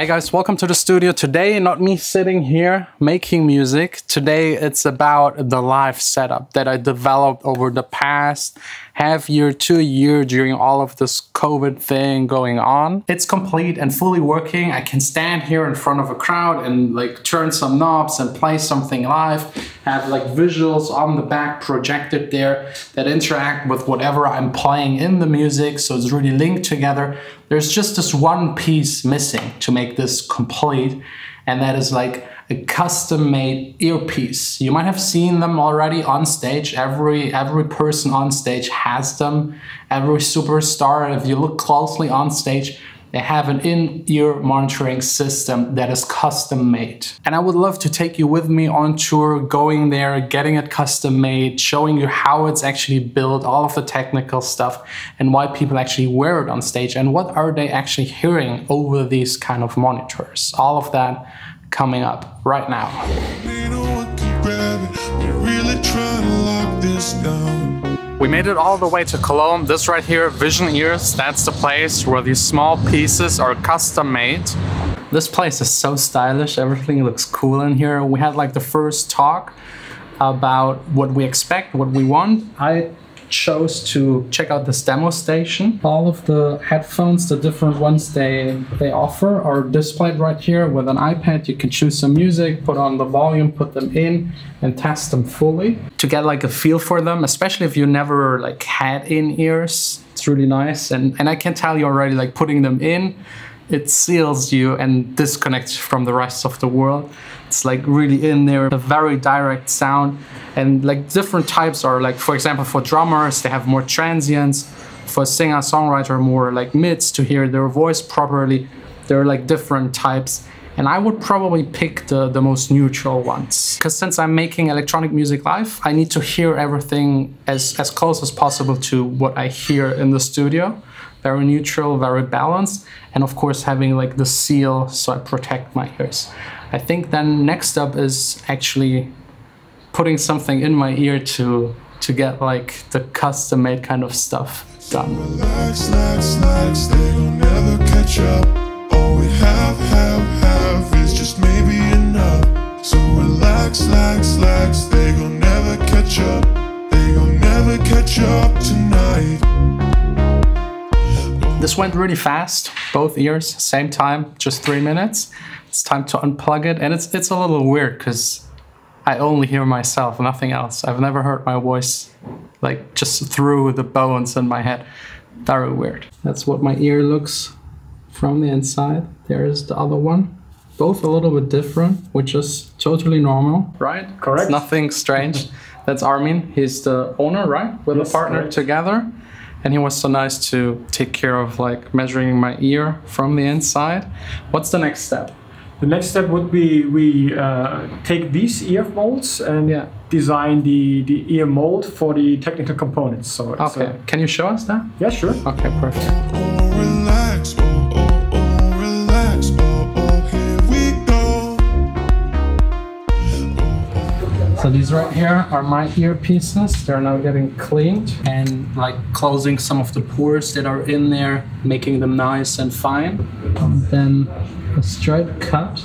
Hey guys, welcome to the studio. Today, not me sitting here making music. Today, it's about the live setup that I developed over the past half year to a year during all of this COVID thing going on. It's complete and fully working. I can stand here in front of a crowd and like turn some knobs and play something live. Have like visuals on the back projected there that interact with whatever I'm playing in the music. So it's really linked together. There's just this one piece missing to make this complete, and that is like a custom-made earpiece. You might have seen them already on stage. Every person on stage has them. Every superstar, if you look closely on stage, they have an in-ear monitoring system that is custom-made. And I would love to take you with me on tour, going there, getting it custom-made, showing you how it's actually built, all of the technical stuff, and why people actually wear it on stage, and what are they actually hearing over these kind of monitors. All of that coming up right now. We made it all the way to Cologne. This right here, Vision Ears, that's the place where these small pieces are custom made. This place is so stylish, everything looks cool in here. We had like the first talk about what we expect, what we want. I chose to check out this demo station. All of the headphones, the different ones they offer, are displayed right here with an iPad. You can choose some music, put on the volume, put them in, and test them fully to get like a feel for them, especially if you never like had in-ears. It's really nice, and I can tell you already, like putting them in, it seals you and disconnects from the rest of the world. It's like really in there, a very direct sound. And like different types are like, for example, for drummers, they have more transients. For singer-songwriter, more like mids to hear their voice properly. There are like different types. And I would probably pick the most neutral ones. Because since I'm making electronic music live, I need to hear everything as close as possible to what I hear in the studio. Very neutral, very balanced. And of course having like the seal so I protect my ears. I think then next up is actually putting something in my ear to get like the custom-made kind of stuff done. Relax, they gon' never catch up. All we have is just maybe enough. So relax, they gon' never catch up. They gon' never catch up tonight. This went really fast, both ears, same time, just 3 minutes. It's time to unplug it, and it's a little weird because I only hear myself, nothing else. I've never heard my voice like just through the bones in my head. Very weird. That's what my ear looks from the inside. There's the other one. Both a little bit different, which is totally normal, right? Correct. It's nothing strange. That's Armin. He's the owner, right? With a partner correct. together. And he was so nice to take care of like measuring my ear from the inside. What's the next step? The next step would be we take these ear molds and design the ear mold for the technical components. So it's, okay, can you show us that? Yeah, sure. Okay, perfect. Relax, relax, here we go. So these right here are my earpieces. They're now getting cleaned and like closing some of the pores that are in there, making them nice and fine. And then a straight cut.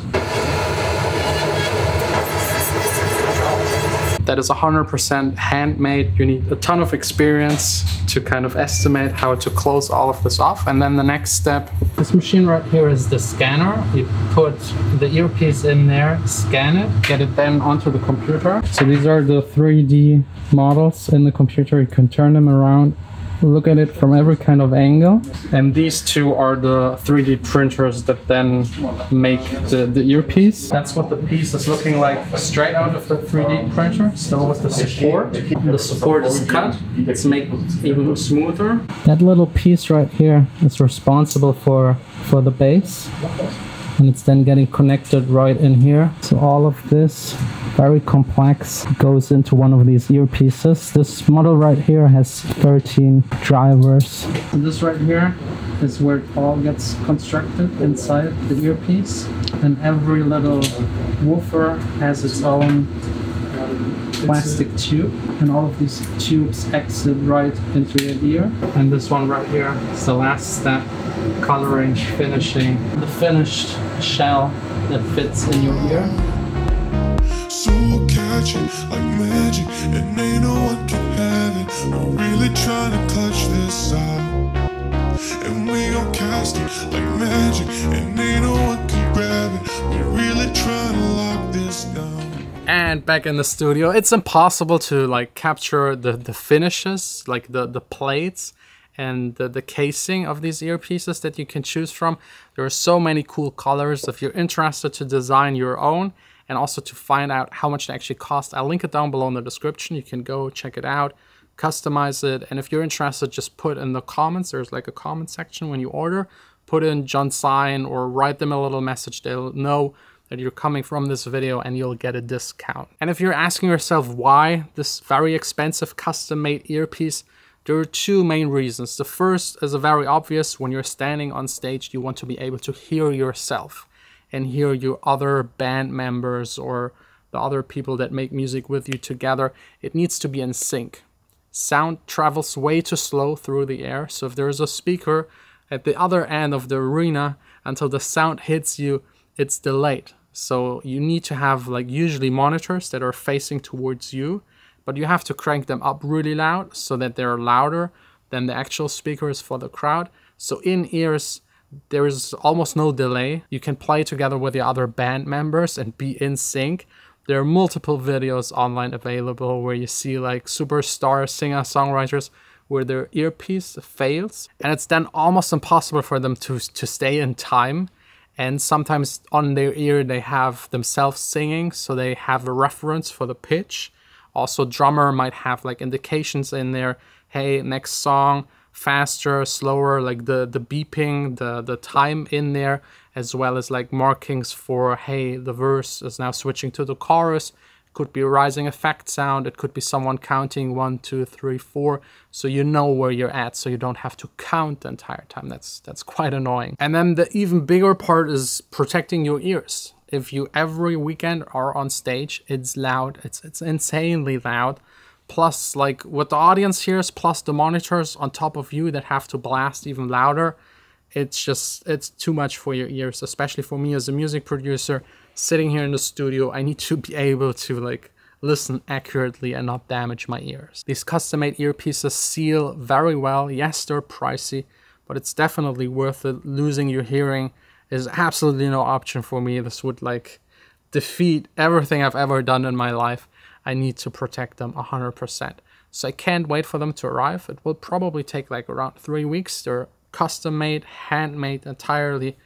That is 100% handmade. You need a ton of experience to kind of estimate how to close all of this off. And then the next step, this machine right here is the scanner. You put the earpiece in there, scan it, get it then onto the computer. So these are the 3D models in the computer. You can turn them around, look at it from every kind of angle. And these two are the 3D printers that then make the earpiece. That's what the piece is looking like straight out of the 3D printer. Still with the support. The support is cut. It's made even smoother. That little piece right here is responsible for the bass. And it's then getting connected right in here. So all of this, very complex, goes into one of these earpieces. This model right here has 13 drivers. And this right here is where it all gets constructed inside the earpiece. And every little woofer has its own plastic tube, and all of these tubes exit right into your ear. And this one right here is the last step coloring, finishing, the finished shell that fits in your ear. So we'll catch it like magic, and ain't no one can have it. We're really trying to clutch this out, and we gon' cast it like magic, and ain't no one can grab it. We're really trying to lock this down. And back in the studio, it's impossible to like capture the finishes, like the plates and the casing of these earpieces that you can choose from. There are so many cool colors. If you're interested to design your own and also to find out how much they actually cost, I'll link it down below in the description. You can go check it out, customize it. And if you're interested, just put in the comments. There's like a comment section when you order. Put in John Sine or write them a little message. They'll know that you're coming from this video and you'll get a discount. And if you're asking yourself why this very expensive custom-made earpiece, there are two main reasons. The first is a very obvious. When you're standing on stage, you want to be able to hear yourself and hear your other band members or the other people that make music with you together. It needs to be in sync. Sound travels way too slow through the air. So if there's a speaker at the other end of the arena, until the sound hits you, it's delayed. So you need to have like usually monitors that are facing towards you, but you have to crank them up really loud so that they're louder than the actual speakers for the crowd. So in ears, there is almost no delay. You can play together with the other band members and be in sync. There are multiple videos online available where you see like superstar singer-songwriters where their earpiece fails, and it's then almost impossible for them to stay in time. And sometimes on their ear, they have themselves singing, so they have a reference for the pitch. Also, drummer might have like indications in there. Hey, next song, faster, slower, like the beeping, the time in there, as well as like markings for, hey, the verse is now switching to the chorus. Could be a rising effect sound. It could be someone counting 1, 2, 3, 4. So you know where you're at, so you don't have to count the entire time. That's quite annoying. And then the even bigger part is protecting your ears. If you every weekend are on stage, it's loud. It's insanely loud. Plus, like what the audience hears, plus the monitors on top of you that have to blast even louder. It's too much for your ears, especially for me as a music producer. Sitting here in the studio, I need to be able to like listen accurately and not damage my ears. These custom-made earpieces seal very well. Yes, they're pricey, but it's definitely worth it. Losing your hearing is absolutely no option for me. This would like defeat everything I've ever done in my life. I need to protect them 100%. So I can't wait for them to arrive. It will probably take like around 3 weeks. They're custom-made, handmade entirely.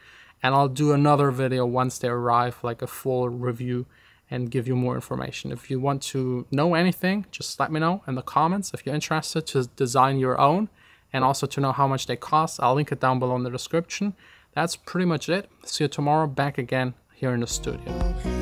And I'll do another video once they arrive, like a full review, and give you more information. If you want to know anything, just let me know in the comments. If you're interested to design your own and also to know how much they cost, I'll link it down below in the description. That's pretty much it. See you tomorrow, back again here in the studio.